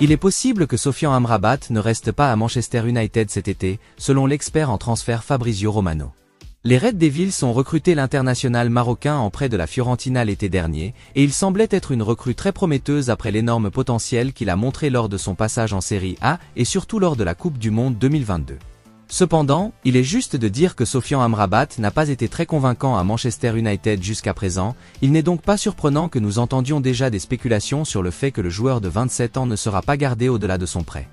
Il est possible que Sofian Amrabat ne reste pas à Manchester United cet été, selon l'expert en transfert Fabrizio Romano. Les Red Devils ont recruté l'international marocain en prêt de la Fiorentina l'été dernier, et il semblait être une recrue très prometteuse après l'énorme potentiel qu'il a montré lors de son passage en Série A et surtout lors de la Coupe du Monde 2022. Cependant, il est juste de dire que Sofian Amrabat n'a pas été très convaincant à Manchester United jusqu'à présent, il n'est donc pas surprenant que nous entendions déjà des spéculations sur le fait que le joueur de 27 ans ne sera pas gardé au-delà de son prêt.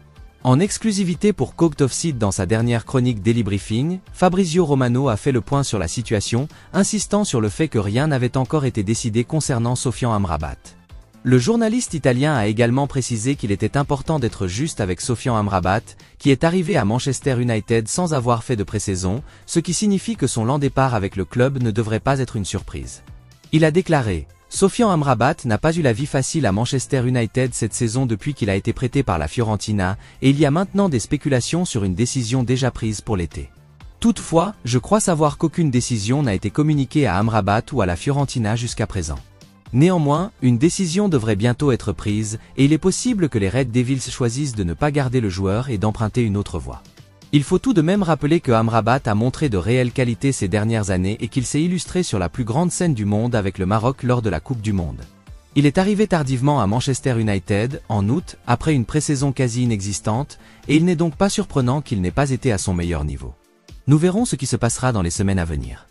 En exclusivité pour Cooked Offside dans sa dernière chronique Daily Briefing, Fabrizio Romano a fait le point sur la situation, insistant sur le fait que rien n'avait encore été décidé concernant Sofian Amrabat. Le journaliste italien a également précisé qu'il était important d'être juste avec Sofian Amrabat, qui est arrivé à Manchester United sans avoir fait de pré-saison, ce qui signifie que son lent départ avec le club ne devrait pas être une surprise. Il a déclaré: Sofian Amrabat n'a pas eu la vie facile à Manchester United cette saison depuis qu'il a été prêté par la Fiorentina, et il y a maintenant des spéculations sur une décision déjà prise pour l'été. Toutefois, je crois savoir qu'aucune décision n'a été communiquée à Amrabat ou à la Fiorentina jusqu'à présent. Néanmoins, une décision devrait bientôt être prise, et il est possible que les Red Devils choisissent de ne pas garder le joueur et d'emprunter une autre voie. Il faut tout de même rappeler que Amrabat a montré de réelles qualités ces dernières années et qu'il s'est illustré sur la plus grande scène du monde avec le Maroc lors de la Coupe du Monde. Il est arrivé tardivement à Manchester United, en août, après une pré-saison quasi inexistante, et il n'est donc pas surprenant qu'il n'ait pas été à son meilleur niveau. Nous verrons ce qui se passera dans les semaines à venir.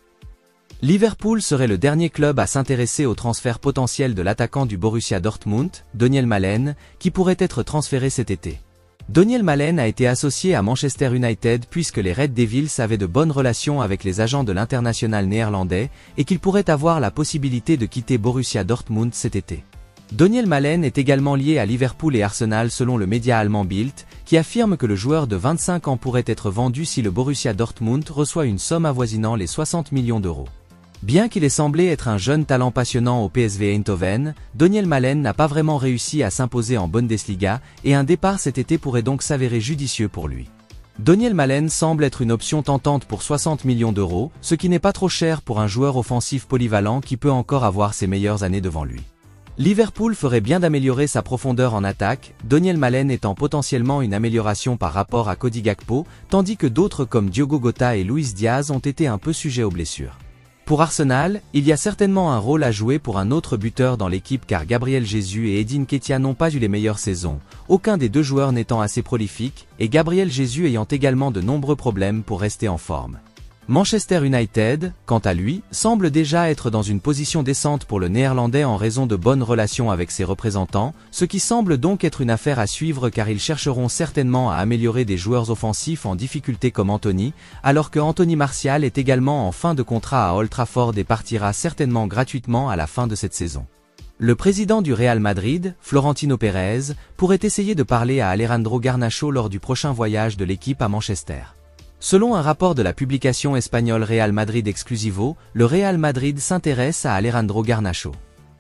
Liverpool serait le dernier club à s'intéresser au transfert potentiel de l'attaquant du Borussia Dortmund, Donyell Malen, qui pourrait être transféré cet été. Donyell Malen a été associé à Manchester United puisque les Red Devils avaient de bonnes relations avec les agents de l'international néerlandais et qu'il pourrait avoir la possibilité de quitter Borussia Dortmund cet été. Donyell Malen est également lié à Liverpool et Arsenal selon le média allemand Bild, qui affirme que le joueur de 25 ans pourrait être vendu si le Borussia Dortmund reçoit une somme avoisinant les 60 millions d'euros. Bien qu'il ait semblé être un jeune talent passionnant au PSV Eindhoven, Donyell Malen n'a pas vraiment réussi à s'imposer en Bundesliga et un départ cet été pourrait donc s'avérer judicieux pour lui. Donyell Malen semble être une option tentante pour 60 millions d'euros, ce qui n'est pas trop cher pour un joueur offensif polyvalent qui peut encore avoir ses meilleures années devant lui. Liverpool ferait bien d'améliorer sa profondeur en attaque, Donyell Malen étant potentiellement une amélioration par rapport à Cody Gakpo, tandis que d'autres comme Diogo Jota et Luis Diaz ont été un peu sujets aux blessures. Pour Arsenal, il y a certainement un rôle à jouer pour un autre buteur dans l'équipe car Gabriel Jesus et Edin Ketia n'ont pas eu les meilleures saisons, aucun des deux joueurs n'étant assez prolifique, et Gabriel Jesus ayant également de nombreux problèmes pour rester en forme. Manchester United, quant à lui, semble déjà être dans une position décente pour le néerlandais en raison de bonnes relations avec ses représentants, ce qui semble donc être une affaire à suivre car ils chercheront certainement à améliorer des joueurs offensifs en difficulté comme Anthony, alors que Anthony Martial est également en fin de contrat à Old Trafford et partira certainement gratuitement à la fin de cette saison. Le président du Real Madrid, Florentino Pérez, pourrait essayer de parler à Alejandro Garnacho lors du prochain voyage de l'équipe à Manchester. Selon un rapport de la publication espagnole Real Madrid Exclusivo, le Real Madrid s'intéresse à Alejandro Garnacho.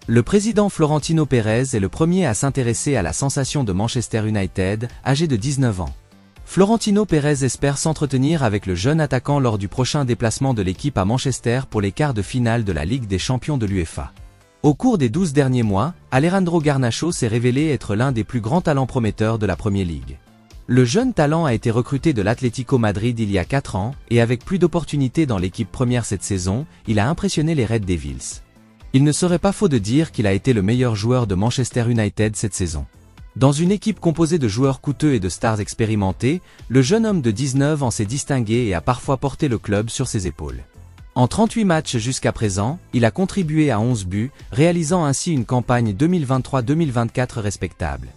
Le président Florentino Pérez est le premier à s'intéresser à la sensation de Manchester United, âgé de 19 ans. Florentino Pérez espère s'entretenir avec le jeune attaquant lors du prochain déplacement de l'équipe à Manchester pour les quarts de finale de la Ligue des Champions de l'UEFA. Au cours des 12 derniers mois, Alejandro Garnacho s'est révélé être l'un des plus grands talents prometteurs de la Premier League. Le jeune talent a été recruté de l'Atlético Madrid il y a 4 ans, et avec plus d'opportunités dans l'équipe première cette saison, il a impressionné les Red Devils. Il ne serait pas faux de dire qu'il a été le meilleur joueur de Manchester United cette saison. Dans une équipe composée de joueurs coûteux et de stars expérimentés, le jeune homme de 19 ans s'est distingué et a parfois porté le club sur ses épaules. En 38 matchs jusqu'à présent, il a contribué à 11 buts, réalisant ainsi une campagne 2023-2024 respectable.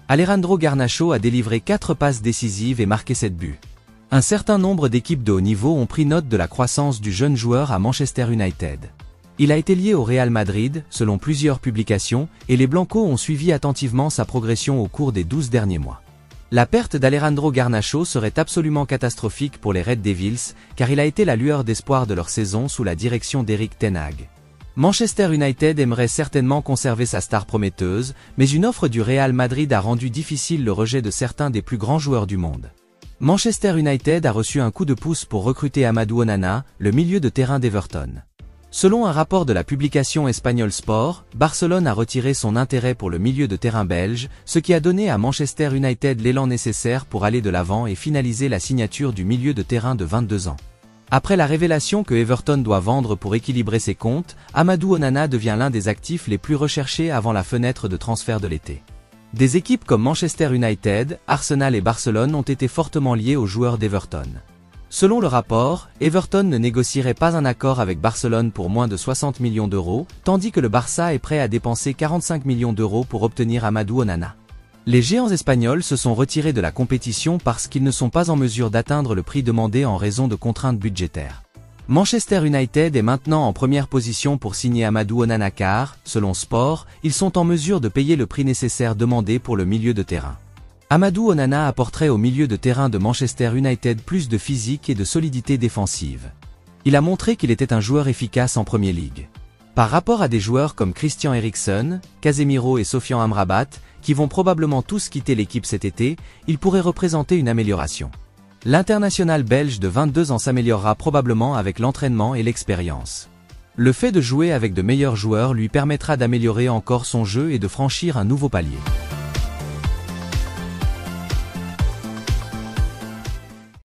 Alejandro Garnacho a délivré 4 passes décisives et marqué 7 buts. Un certain nombre d'équipes de haut niveau ont pris note de la croissance du jeune joueur à Manchester United. Il a été lié au Real Madrid, selon plusieurs publications, et les Blancos ont suivi attentivement sa progression au cours des 12 derniers mois. La perte d'Alejandro Garnacho serait absolument catastrophique pour les Red Devils, car il a été la lueur d'espoir de leur saison sous la direction d'Erik ten Hag. Manchester United aimerait certainement conserver sa star prometteuse, mais une offre du Real Madrid a rendu difficile le rejet de certains des plus grands joueurs du monde. Manchester United a reçu un coup de pouce pour recruter Amadou Onana, le milieu de terrain d'Everton. Selon un rapport de la publication espagnole Sport, Barcelone a retiré son intérêt pour le milieu de terrain belge, ce qui a donné à Manchester United l'élan nécessaire pour aller de l'avant et finaliser la signature du milieu de terrain de 22 ans. Après la révélation que Everton doit vendre pour équilibrer ses comptes, Amadou Onana devient l'un des actifs les plus recherchés avant la fenêtre de transfert de l'été. Des équipes comme Manchester United, Arsenal et Barcelone ont été fortement liées aux joueurs d'Everton. Selon le rapport, Everton ne négocierait pas un accord avec Barcelone pour moins de 60 millions d'euros, tandis que le Barça est prêt à dépenser 45 millions d'euros pour obtenir Amadou Onana. Les géants espagnols se sont retirés de la compétition parce qu'ils ne sont pas en mesure d'atteindre le prix demandé en raison de contraintes budgétaires. Manchester United est maintenant en première position pour signer Amadou Onana car, selon Sport, ils sont en mesure de payer le prix nécessaire demandé pour le milieu de terrain. Amadou Onana apporterait au milieu de terrain de Manchester United plus de physique et de solidité défensive. Il a montré qu'il était un joueur efficace en Premier League. Par rapport à des joueurs comme Christian Eriksen, Casemiro et Sofian Amrabat, qui vont probablement tous quitter l'équipe cet été, il pourrait représenter une amélioration. L'international belge de 22 ans s'améliorera probablement avec l'entraînement et l'expérience. Le fait de jouer avec de meilleurs joueurs lui permettra d'améliorer encore son jeu et de franchir un nouveau palier.